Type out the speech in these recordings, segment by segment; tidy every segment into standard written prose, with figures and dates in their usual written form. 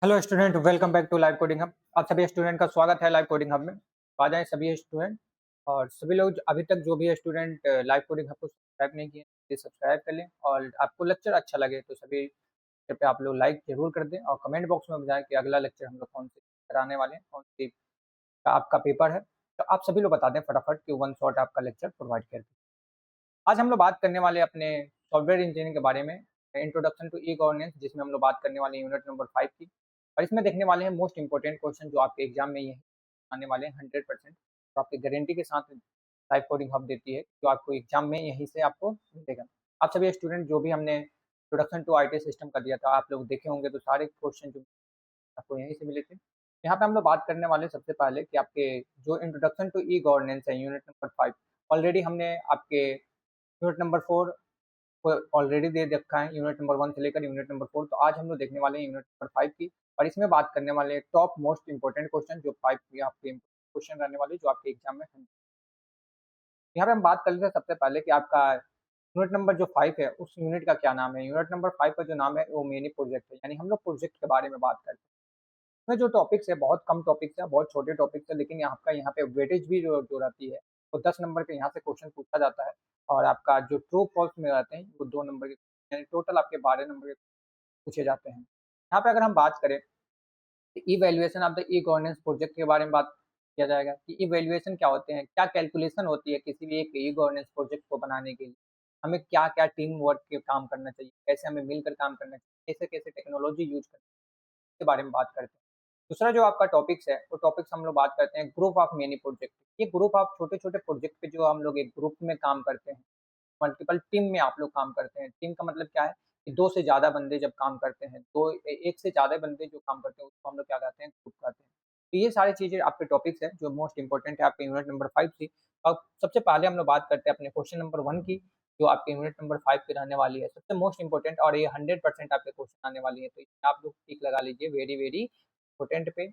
Hello student, welcome back to live coding hub. आप सभी student का स्वागत है लाइव कोडिंग हब में। तो आ जाएं सभी स्टूडेंट, और सभी लोग अभी तक जो भी स्टूडेंट लाइव कोडिंग हब को सब्सक्राइब नहीं किए, प्लीज सब्सक्राइब कर लें। और आपको लेक्चर अच्छा लगे तो सभी लेक्चर पे आप लोग लाइक जरूर कर दें, और कमेंट बॉक्स में बताएं कि अगला लेक्चर हम लोग कौन से कराने वाले हैं, कौन सी का आपका पेपर है। तो आप सभी लोग बता दें फटाफट कि वन शॉट आपका लेक्चर प्रोवाइड कर दें। आज हम लोग बात करने वाले अपने सॉफ्टवेयर इंजीनियरिंग के बारे में, इंट्रोडक्शन टू ई गवर्नेंस, जिसमें हम लोग बात करने वाले हैं यूनिट नंबर 5 की। और इसमें देखने वाले हैं मोस्ट इंपोर्टेंट क्वेश्चन जो आपके एग्जाम में ये आने वाले हैं 100%। तो आपकी गारंटी के साथ लाइव कोडिंग हब देती है, जो आपको एग्जाम में यहीं से आपको मिलेगा। आप सभी स्टूडेंट जो भी हमने इंट्रोडक्शन टू आईटी सिस्टम का दिया था, आप लोग देखे होंगे, तो सारे क्वेश्चन जो आपको यहीं से मिले थे। यहाँ पे हम लोग बात करने वाले सबसे पहले कि आपके जो इंट्रोडक्शन टू ई गवर्नेंस है यूनिट नंबर 5, ऑलरेडी हमने आपके यूनिट नंबर 4 को ऑलरेडी दे रखा है, यूनिट नंबर 1 से लेकर यूनिट नंबर 4। तो आज हम लोग देखने वाले हैं यूनिट नंबर 5 की, और इसमें बात करने वाले हैं टॉप मोस्ट इंपोर्टेंट क्वेश्चन, जो 5 के आपके क्वेश्चन रहने वाले जो आपके एग्जाम में हैं। यहाँ पे हम बात कर लेते हैं सबसे पहले कि आपका यूनिट नंबर जो 5 है उस यूनिट का क्या नाम है। यूनिट नंबर 5 का जो नाम है वो मिनी प्रोजेक्ट है, यानी हम लोग प्रोजेक्ट के बारे में बात करते हैं। इसमें जो टॉपिक्स है बहुत कम टॉपिक्स है, बहुत छोटे टॉपिक्स है, लेकिन आपका यहाँ पे वेटेज भी जो रहती है वो 10 नंबर के यहाँ से क्वेश्चन पूछा जाता है। और आपका जो ट्रू फॉल्स में रहते हैं वो 2 नंबर के, यानी टोटल आपके 12 नंबर के पूछे जाते हैं। यहाँ पे अगर हम बात करें तो evaluation of the e governance project के बारे में बात किया जाएगा कि इवैल्यूएशन क्या होते हैं, क्या कैलकुलेशन होती है किसी भी एक ई गवर्नेंस प्रोजेक्ट को बनाने के लिए। हमें क्या-क्या टीम वर्क के काम करना चाहिए, कैसे हमें मिलकर काम करना चाहिए, कैसे-कैसे टेक्नोलॉजी यूज़ करनी है, के बारे में बात करते हैं। दूसरा जो आपका टॉपिक्स है, वो टॉपिक्स हम लोग बात करते हैं ग्रुप ऑफ मेनी प्रोजेक्ट। ये ग्रुप ऑफ छोटे-छोटे प्रोजेक्ट पे जो हम लोग एक ग्रुप में काम करते हैं, मल्टीपल टीम में आप लोग काम करते हैं। टीम का मतलब क्या है कि 2 से ज़्यादा बंदे जब काम करते हैं, 2 ए 1 से ज़्यादा बंदे जो काम करते हैं, उसको हम लोग क्या कहते हैं, ग्रुप कहते हैं। तो ये सारी चीज़ें आपके टॉपिक्स हैं, जो मोस्ट इम्पोर्टेंट है आपके यूनिट नंबर 5 से। अब सबसे पहले हम लोग बात करते हैं अपने क्वेश्चन नंबर 1 की, जो आपके यूनिट नंबर 5 की रहने वाली है। सबसे मोस्ट इम्पोर्टेंट, और ये 100% आपके क्वेश्चन आने वाली है, तो इसमें आप लोग टिक लगा लीजिए, वेरी, वेरी इम्पोर्टेंट पे।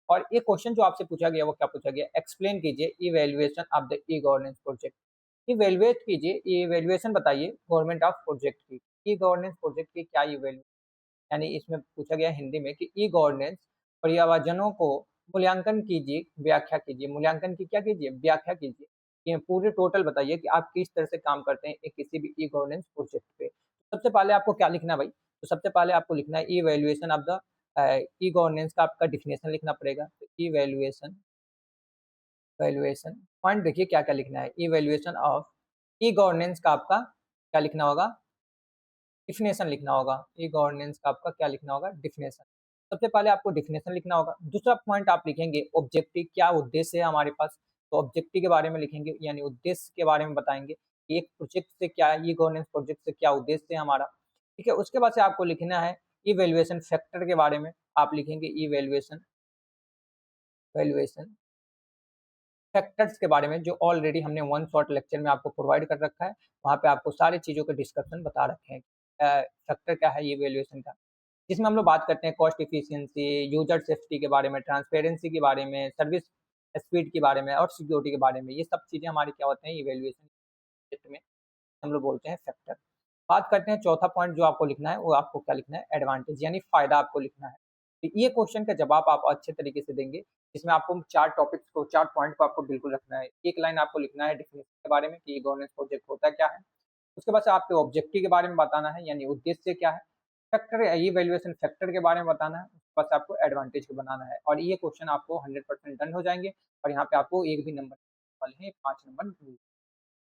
और ये क्वेश्चन जो आपसे पूछा गया वो क्या पूछा गया, एक्सप्लेन कीजिए evaluation of the e governance project. Evaluate कीजिए, इवैल्यूएशन बताइए गवर्नमेंट ऑफ प्रोजेक्ट की। ई गवर्नेंस प्रोजेक्ट की क्या इवैल्यू, यानी इसमें पूछा गया हिंदी में कि ई गवर्नेंस पर्यावरणों को मूल्यांकन कीजिए, व्याख्या कीजिए। मूल्यांकन की क्या कीजिए, व्याख्या कीजिए। ये पूरे टोटल बताइए कि आप किस तरह से काम करते हैं एक किसी भी ई गवर्नेंस प्रोजेक्ट पे। सबसे पहले आपको क्या लिखना है भाई, तो सबसे पहले आपको लिखना है evaluation of the e governance का आपका डेफिनेशन लिखना पड़ेगा। तो इवैल्यूएशन, वैल्यूएशन पॉइंट देखिए क्या-क्या लिखना है। इवैल्यूएशन ऑफ ई गवर्नेंस का आपका क्या लिखना होगा, डेफिनेशन लिखना होगा। ई गवर्नेंस का आपका क्या लिखना होगा, डेफिनेशन। सबसे पहले आपको डेफिनेशन लिखना होगा। दूसरा पॉइंट आप लिखेंगे ऑब्जेक्टिव, क्या उद्देश्य है हमारे पास, तो ऑब्जेक्टिव के बारे में लिखेंगे, यानी उद्देश्य के बारे में बताएंगे कि एक प्रोजेक्ट से क्या, ई गवर्नेंस प्रोजेक्ट से क्या उद्देश्य है हमारा। ठीक है, उसके बाद से आपको लिखना है इवैल्यूएशन फैक्टर के बारे में। आप लिखेंगे इवैल्यूएशन, वैल्यूएशन फैक्टर्स के बारे में, जो ऑलरेडी हमने वन शॉट लेक्चर में आपको प्रोवाइड कर रखा है। वहाँ पे आपको सारी चीज़ों के डिस्कशन बता रखे हैं। फैक्टर क्या है ये वैल्यूएशन का, जिसमें हम लोग बात करते हैं कॉस्ट एफिशिएंसी, यूजर सेफ्टी के बारे में, ट्रांसपेरेंसी के बारे में, सर्विस स्पीड के बारे में और सिक्योरिटी के बारे में। ये सब चीज़ें हमारी क्या होते हैं इवैल्यूएशन क्षेत्र में, हम लोग बोलते हैं फैक्टर। बात करते हैं चौथा पॉइंट जो आपको लिखना है, वो आपको क्या लिखना है, एडवांटेज, यानी फ़ायदा आपको लिखना है। तो ये क्वेश्चन का जवाब आप अच्छे तरीके से देंगे। इसमें आपको 4 टॉपिक्स को, 4 पॉइंट को आपको बिल्कुल रखना है। एक लाइन आपको लिखना है डेफिनेशन के बारे में कि ये गवर्नेंस प्रोजेक्ट होता क्या है। उसके बाद से आपके ऑब्जेक्टिव के बारे में बताना है, यानी उद्देश्य क्या है। फैक्टर, ये वैल्यूएशन फैक्टर के बारे में बताना है। उसके बाद से आपको एडवांटेज को बनाना है, और ये क्वेश्चन आपको 100% डन हो जाएँगे। और यहाँ पे आपको 1 भी नंबर वाले हैं, 5 नंबर मिल।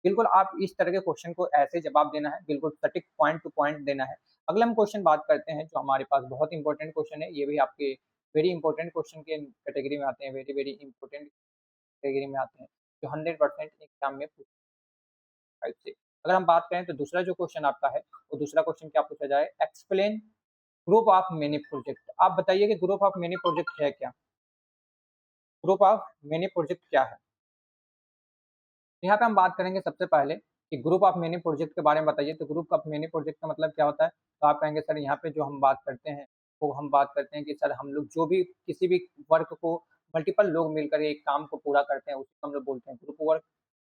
बिल्कुल आप इस तरह के क्वेश्चन को ऐसे जवाब देना है, बिल्कुल सटीक पॉइंट टू पॉइंट देना है। अगला हम क्वेश्चन बात करते हैं जो हमारे पास बहुत इंपॉर्टेंट क्वेश्चन है, ये भी आपके वेरी इंपॉर्टेंट क्वेश्चन के कैटेगरी में आते हैं, वेरी वेरी इंपॉर्टेंट कैटेगरी में आते हैं, जो 100% एग्जाम में टाइप से। अगर हम बात करें तो दूसरा जो क्वेश्चन आपका है, वो दूसरा क्वेश्चन क्या पूछा जाए, explain group of many project. आप बताइए कि ग्रुप ऑफ मेनी प्रोजेक्ट है क्या, ग्रुप ऑफ मेनी प्रोजेक्ट क्या है। यहाँ पे हम बात करेंगे सबसे पहले कि ग्रुप ऑफ मेनी प्रोजेक्ट के बारे में बताइए। तो ग्रुप ऑफ मेनी प्रोजेक्ट का मतलब क्या होता है, तो आप कहेंगे सर यहाँ पे जो हम बात करते हैं, वो हम बात करते हैं कि सर हम लोग जो भी किसी भी वर्क को मल्टीपल लोग मिलकर एक काम को पूरा करते हैं, उसको हम लोग बोलते हैं ग्रुप वर्क।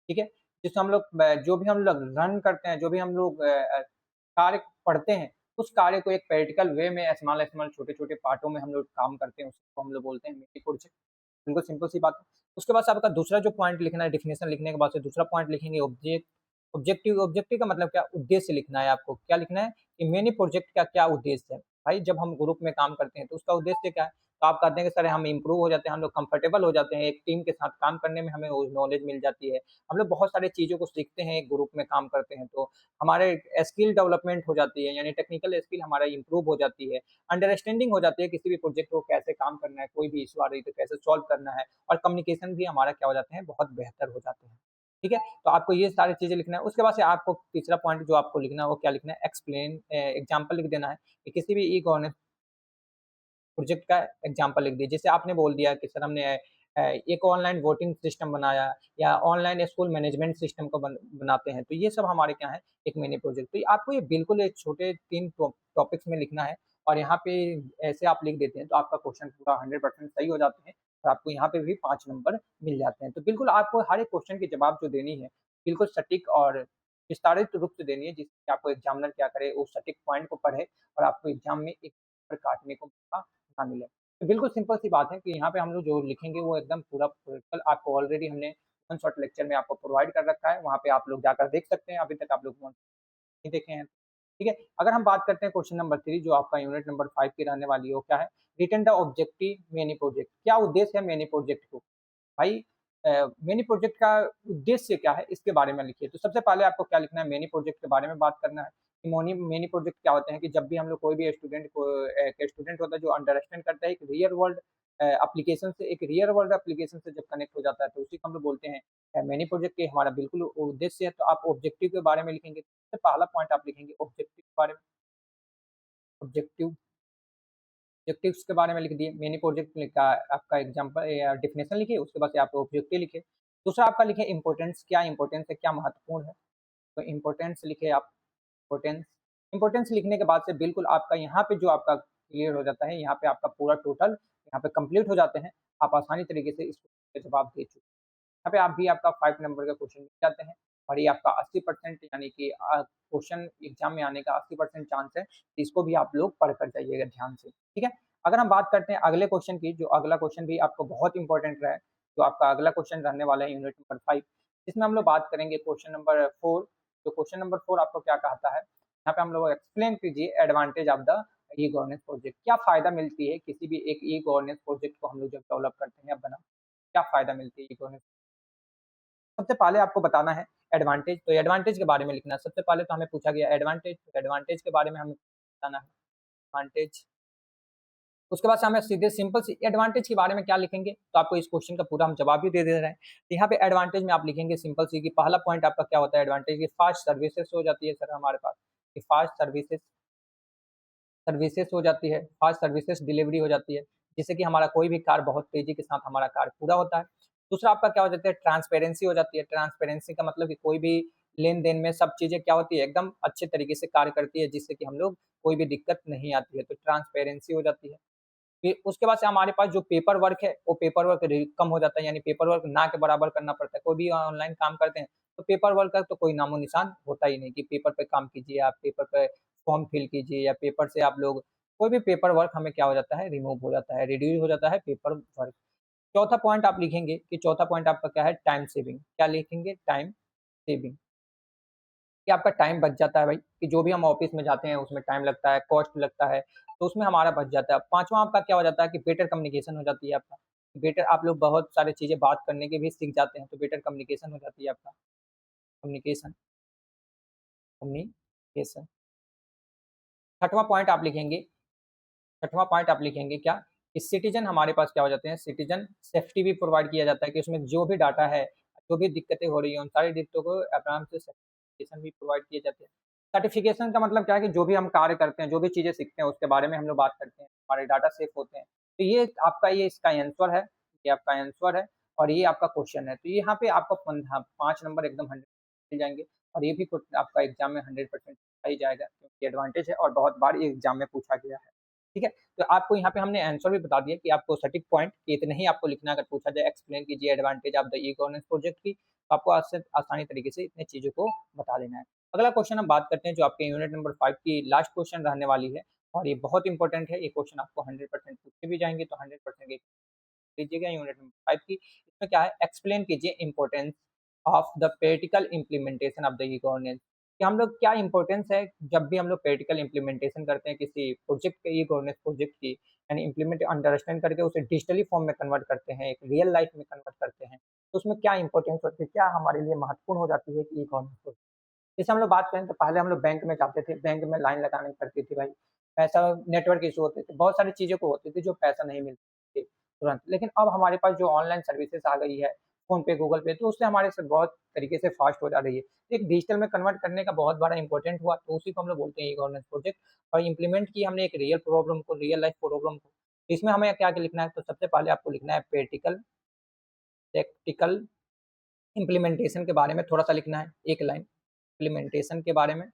ठीक है, जिससे हम लोग जो भी हम लोग रन करते हैं, जो भी हम लोग कार्य पढ़ते हैं, उस कार्य को एक प्रैक्टिकल वे में स्मॉल छोटे-छोटे पार्टों में हम लोग काम करते हैं, उसको हम लोग बोलते हैं मिनी प्रोजेक्ट। बिल्कुल सिंपल सी बात है। उसके बाद से आपका दूसरा जो पॉइंट लिखना है, डेफिनिशन लिखने के बाद से दूसरा पॉइंट लिखेंगे ऑब्जेक्टिव। ऑब्जेक्टिव का मतलब क्या? उद्देश्य लिखना है आपको। क्या लिखना है कि मिनी प्रोजेक्ट का क्या उद्देश्य है? भाई जब हम ग्रुप में काम करते हैं तो उसका उद्देश्य क्या है? तो आप कहते हैं कि सर हम इम्प्रूव हो जाते हैं, हम लोग कंफर्टेबल हो जाते हैं, एक टीम के साथ काम करने में हमें वो नॉलेज मिल जाती है। हम लोग बहुत सारी चीज़ों को सीखते हैं, एक ग्रुप में काम करते हैं तो हमारे स्किल डेवलपमेंट हो जाती है, यानी टेक्निकल स्किल हमारा इम्प्रूव हो जाती है। अंडरस्टैंडिंग हो जाती है किसी भी प्रोजेक्ट को कैसे काम करना है, कोई भी इश्यू आ रही है तो कैसे सॉल्व करना है, और कम्युनिकेशन भी हमारा क्या हो जाते हैं, बहुत बेहतर हो जाते हैं। ठीक है? तो आपको ये सारी चीज़ें लिखना है। उसके बाद से आपको तीसरा पॉइंट जो आपको लिखना है वो क्या लिखना है? एक्सप्लेन एग्ज़ाम्पल लिख देना है कि किसी भी ई गवर्नेंस प्रोजेक्ट का एग्ज़ाम्पल लिख दिए। जैसे आपने बोल दिया कि सर हमने एक ऑनलाइन वोटिंग सिस्टम बनाया या ऑनलाइन स्कूल मैनेजमेंट सिस्टम को बनाते हैं। तो ये सब हमारे क्या है, एक मिनी प्रोजेक्ट। तो आपको ये बिल्कुल एक छोटे 3 टॉपिक्स में लिखना है, और यहाँ पे ऐसे आप लिख देते हैं तो आपका क्वेश्चन पूरा 100% सही हो जाते हैं, और आपको यहाँ पे भी 5 नंबर मिल जाते हैं। तो बिल्कुल आपको हर एक क्वेश्चन के जवाब जो देनी है, बिल्कुल सटीक और विस्तारित रूप से देनी है, जिससे आपको एग्ज़ामिनर क्या करे, वो सटीक पॉइंट को पढ़े और आपको एग्ज़ाम में एक नंबर काटने को मौका ना मिले। तो बिल्कुल सिंपल सी बात है कि यहाँ पे हम लोग जो लिखेंगे वो एकदम पूरा प्रैक्टिकल आपको ऑलरेडी हमने वन शॉट लेक्चर में आपको प्रोवाइड कर रखा है, वहाँ पे आप लोग जाकर देख सकते हैं, अभी तक आप लोग नहीं देखे हैं। ठीक है? अगर हम बात करते हैं क्वेश्चन नंबर 3 जो आपका यूनिट नंबर 5 की रहने वाली है, वो क्या है? Written the objective mini project. क्या उद्देश्य है मिनी प्रोजेक्ट को? भाई मिनी प्रोजेक्ट का उद्देश्य क्या है, इसके बारे में लिखिए। तो सबसे पहले आपको क्या लिखना है, मिनी प्रोजेक्ट के बारे में बात करना है कि मोनी मिनी प्रोजेक्ट क्या होते हैं, कि जब भी हम लोग कोई भी स्टूडेंट को एक स्टूडेंट होता है जो अंडरस्टैंड करता है एक रियल वर्ल्ड एप्लीकेशन से जब कनेक्ट हो जाता है, तो उसी को हम लोग बोलते हैं मिनी प्रोजेक्ट। ये हमारा बिल्कुल उद्देश्य है। तो आप ऑब्जेक्टिव के बारे में लिखेंगे, सबसे पहला पॉइंट आप लिखेंगे ऑब्जेक्टिव के बारे में। ऑब्जेक्टिव ऑब्जेक्टिव्स के बारे में लिख दिए, मिनी प्रोजेक्ट लिखा, आपका एग्जांपल या डेफिनेशन लिखिए, उसके बाद से आप ऑब्जेक्टिव लिखिए। दूसरा आपका लिखिए इम्पोर्टेंस, क्या इम्पोर्टेंस है, क्या महत्वपूर्ण है, तो इम्पोर्टेंस लिखिए आप। इम्पोर्टेंस इम्पोर्टेंस लिखने के बाद से बिल्कुल आपका यहाँ पे जो आपका क्लियर हो जाता है, यहाँ पे आपका पूरा टोटल यहाँ पे कंप्लीट हो जाते हैं। आप आसानी तरीके से इसके जवाब दे चुके हैं। यहाँ पे आप भी आपका 5 नंबर का क्वेश्चन मिल जाते हैं, और ये आपका 80% यानी कि क्वेश्चन एग्जाम में आने का 80% चांस है। तो इसको भी आप लोग पढ़ कर जाइएगा ध्यान से, ठीक है? अगर हम बात करते हैं अगले क्वेश्चन की, जो अगला क्वेश्चन भी आपको बहुत इंपॉर्टेंट रहा है, जो आपका अगला क्वेश्चन रहने वाला है यूनिट नंबर 5, इसमें हम लोग बात करेंगे क्वेश्चन नंबर 4। जो क्वेश्चन नंबर 4 आपको क्या कहता है, यहाँ पे हम लोग एक्सप्लेन कीजिए advantage of the e governance project. क्या फायदा मिलती है किसी भी एक ई गवर्नेंस प्रोजेक्ट को हम लोग जब डेवलप करते हैं या बनाते हैं, क्या फायदा मिलती है ई गवर्नेंस? सबसे पहले आपको बताना है एडवांटेज, तो एडवांटेज के बारे में लिखना है। सबसे पहले तो हमें पूछा गया एडवांटेज, तो एडवांटेज के बारे में हमें बताना है एडवांटेज। उसके बाद से हमें सीधे सिंपल सी एडवांटेज के बारे में क्या लिखेंगे, तो आपको इस क्वेश्चन का पूरा हम जवाब भी दे रहे हैं। तो यहाँ पे एडवांटेज में आप लिखेंगे सिंपल सी, कि पहला पॉइंट आपका क्या होता है एडवांटेज की, फास्ट सर्विसेज हो जाती है सर हमारे पास, कि फास्ट सर्विसेज सर्विसेज हो जाती है, फास्ट सर्विसेज डिलीवरी हो जाती है, जिससे कि हमारा कोई भी कार्य बहुत तेज़ी के साथ हमारा कार्य पूरा होता है। दूसरा आपका क्या हो जाता है, ट्रांसपेरेंसी हो जाती है। ट्रांसपेरेंसी का मतलब कि कोई भी लेन-देन में सब चीज़ें क्या होती है, एकदम अच्छे तरीके से कार्य करती है, जिससे कि हम लोग कोई भी दिक्कत नहीं आती है, तो ट्रांसपेरेंसी हो जाती है। फिर उसके बाद से हमारे पास जो पेपर वर्क है, वो पेपर वर्क कम हो जाता है, यानी पेपर वर्क ना के बराबर करना पड़ता है। कोई भी ऑनलाइन काम करते हैं, तो पेपर वर्क का तो कोई नामो-निशान होता ही नहीं, कि पेपर पे काम कीजिए, आप पेपर पे फॉर्म फिल कीजिए, या पेपर से आप लोग कोई भी पेपर वर्क हमें क्या हो जाता है, रिमूव हो जाता है, रिड्यूस हो जाता है पेपर वर्क। चौथा पॉइंट आप लिखेंगे कि चौथा पॉइंट आपका क्या है, टाइम सेविंग। क्या लिखेंगे? टाइम सेविंग, कि आपका टाइम बच जाता है भाई, कि जो भी हम ऑफिस में जाते हैं उसमें टाइम लगता है, कॉस्ट लगता है, तो उसमें हमारा बच जाता है। पाँचवाँ आपका क्या हो जाता है कि बेटर कम्युनिकेशन हो जाती है आपका। बेटर आप लोग बहुत सारी चीज़ें बात करने के भी सीख जाते हैं, तो बेटर कम्युनिकेशन हो जाती है आपका। Communication communication. छठवाँ पॉइंट आप लिखेंगे छठवां पॉइंट आप लिखेंगे क्या, कि सिटीजन हमारे पास क्या हो जाते हैं, सिटीजन सेफ्टी भी प्रोवाइड किया जाता है, कि उसमें जो भी डाटा है, जो भी दिक्कतें हो रही हैं, उन सारी दिक्कतों को आराम से सर्टिफिकेशन भी प्रोवाइड किए जाते हैं। सर्टिफिकेशन का मतलब क्या है, कि जो भी हम कार्य करते हैं, जो भी चीज़ें सीखते हैं, उसके बारे में हम लोग बात करते हैं, हमारे डाटा सेफ होते हैं। तो ये आपका ये इसका आंसर है, ये आपका आंसर है, और ये आपका क्वेश्चन है। तो यहाँ पे आपको 5 नंबर एकदम 100 मिल जाएँगे, और ये भी आपका एग्ज़ाम में 100% आ ही जाएगा, क्योंकि एडवांटेज है और बहुत बार ये एग्ज़ाम में पूछा गया है। ठीक है? तो आपको यहाँ पे हमने आंसर भी बता दिया कि आपको सटीक पॉइंट कि इतने ही आपको लिखना है, अगर पूछा जाए एक्सप्लेन कीजिए advantage of the e governance project की, तो आपको आसानी तरीके से इतनी चीज़ों को बता देना है। अगला क्वेश्चन हम बात करते हैं जो आपके यूनिट नंबर 5 की लास्ट क्वेश्चन रहने वाली है और ये बहुत इंपॉर्टेंट है। ये क्वेश्चन आपको 100% पूछे भी जाएँगे तो 100% लीजिएगा यूनिट नंबर 5 की। इसमें क्या है, एक्सप्लेन कीजिए importance of the practical implementation of the e-governance, कि हम लोग क्या इम्पोर्टेंस है जब भी हम लोग प्रैक्टिकल इम्प्लीमेंटेशन करते हैं किसी प्रोजेक्ट के, ई-गवर्नेंस प्रोजेक्ट की, यानी इम्प्लीमेंट अंडरस्टैंड करके उसे डिजिटली फॉर्म में कन्वर्ट करते हैं, एक रियल लाइफ में कन्वर्ट करते हैं। तो उसमें क्या इम्पोर्टेंस होती है, क्या हमारे लिए महत्वपूर्ण हो जाती है कि ई-गवर्नेंस प्रोजेक्ट। जैसे हम लोग बात करें तो पहले हम लोग बैंक में जाते थे, बैंक में लाइन लगानी पड़ती थी भाई, पैसा नेटवर्क इश्यू होते थे, बहुत सारी चीज़ें को होती थी जो पैसा नहीं मिलती थी तुरंत। लेकिन अब हमारे पास जो ऑनलाइन सर्विसेज़ आ गई है, फ़ोन पे, गूगल पे, तो उससे हमारे से बहुत तरीके से फ़ास्ट हो जा रही है। एक डिजिटल में कन्वर्ट करने का बहुत बड़ा इम्पोर्टेंट हुआ, तो उसी को हम लोग बोलते हैं ई-गवर्नेंस प्रोजेक्ट, और इम्प्लीमेंट किया हमने एक रियल प्रॉब्लम को, रियल लाइफ़ प्रॉब्लम को। इसमें हमें क्या-क्या लिखना है, तो सबसे पहले आपको लिखना है प्रैक्टिकल इम्प्लीमेंटेशन के बारे में थोड़ा-सा लिखना है, 1 लाइन। इम्प्लीमेंटेशन के बारे में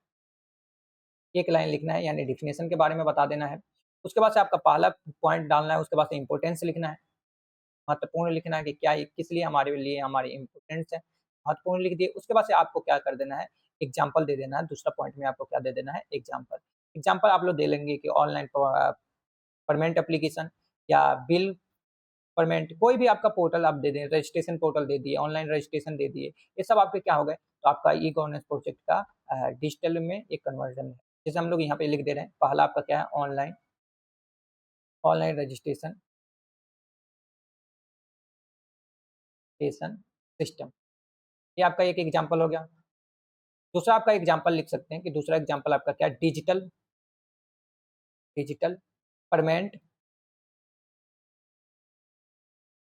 1 लाइन लिखना है, यानी डेफिनिशन के बारे में बता देना है। उसके बाद से आपका पहला पॉइंट डालना है, उसके बाद से इम्पोर्टेंस लिखना है, महत्वपूर्ण लिखना है कि क्या ये किस लिए हमारे लिए हमारी इम्पोर्टेंस है, महत्वपूर्ण लिख दिए। उसके बाद से आपको क्या कर देना है, एग्ज़ाम्पल दे देना है, दूसरा पॉइंट में आपको क्या दे देना है, एग्ज़ाम्पल। एग्ज़ाम्पल आप लोग दे लेंगे कि ऑनलाइन पेमेंट एप्लीकेशन या बिल पेमेंट, कोई भी आपका पोर्टल आप दे दें, रजिस्ट्रेशन पोर्टल दे दिए, ऑनलाइन रजिस्ट्रेशन दे दिए, ये सब आपके क्या हो गए, तो आपका ई गवर्नेंस प्रोजेक्ट का डिजिटल में एक कन्वर्जन है। जैसे हम लोग यहाँ पे लिख दे रहे हैं, पहला आपका क्या है, online online registration station system, ये आपका एक एग्जाम्पल हो गया। दूसरा आपका एग्जाम्पल लिख सकते हैं कि दूसरा एग्जाम्पल आपका क्या है, digital digital payment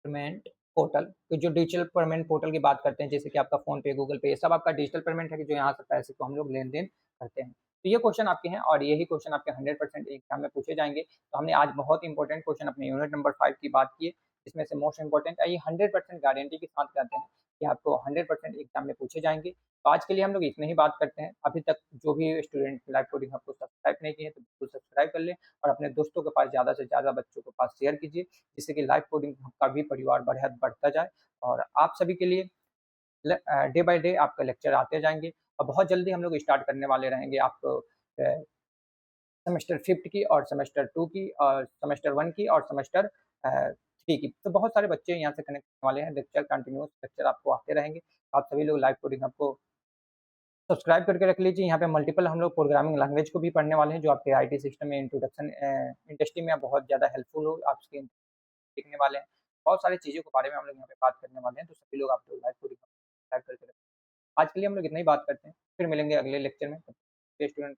payment portal, तो जो डिजिटल पेमेंट पोर्टल की बात करते हैं, जैसे कि आपका फ़ोन पे, गूगल पे, ये सब आपका डिजिटल पेमेंट है कि जो यहाँ से पैसे को हम लोग लेन-देन करते हैं। तो ये क्वेश्चन आपके हैं और यही क्वेश्चन आपके 100% एग्ज़ाम में पूछे जाएँगे। तो हमने आज बहुत इंपॉर्टेंट क्वेश्चन अपने यूनिट नंबर 5 की बात की है, जिसमें से मोस्ट इम्पोर्टेंट ये 100% गारंटी के साथ कहते हैं कि आपको 100% एग्ज़ाम में पूछे जाएँगे। तो आज के लिए हम लोग इतना ही बात करते हैं। अभी तक जो भी स्टूडेंट लाइव कोडिंग हब को सब्सक्राइब नहीं किए हैं, तो बिल्कुल सब्सक्राइब कर लें और अपने दोस्तों के पास ज़्यादा से ज़्यादा बच्चों के पास शेयर कीजिए, जिससे कि लाइव कोडिंग का भी परिवार बढ़ता जाए और आप सभी के लिए डे बाय डे आपका लेक्चर आते जाएँगे और बहुत जल्दी हम लोग स्टार्ट करने वाले रहेंगे आपको सेमेस्टर 5 की और सेमेस्टर 2 की और सेमेस्टर 1 की और सेमेस्टर 3 की। तो बहुत सारे बच्चे यहाँ से कनेक्ट होने वाले हैं, लेक्चर कंटिन्यूअस लेक्चर आपको आते रहेंगे। आप सभी लोग लाइव कोडिंग हब को सब्सक्राइब करके रख लीजिए। यहाँ पे मल्टीपल हम लोग प्रोग्रामिंग लैंग्वेज को भी पढ़ने वाले हैं, जो आपके आईटी सिस्टम में इंट्रोडक्शन इंडस्ट्री में बहुत ज़्यादा हेल्पफुल हो, आप उसके सीखने वाले हैं। बहुत सारी चीज़ों के बारे में हम लोग यहाँ पे बात करने वाले हैं, तो सभी लोग आप लोग लाइव कोडिंग सब्सक्राइब करके रखें। आज के लिए हम लोग इतना ही बात करते हैं, फिर मिलेंगे अगले लेक्चर में। स्टूडेंट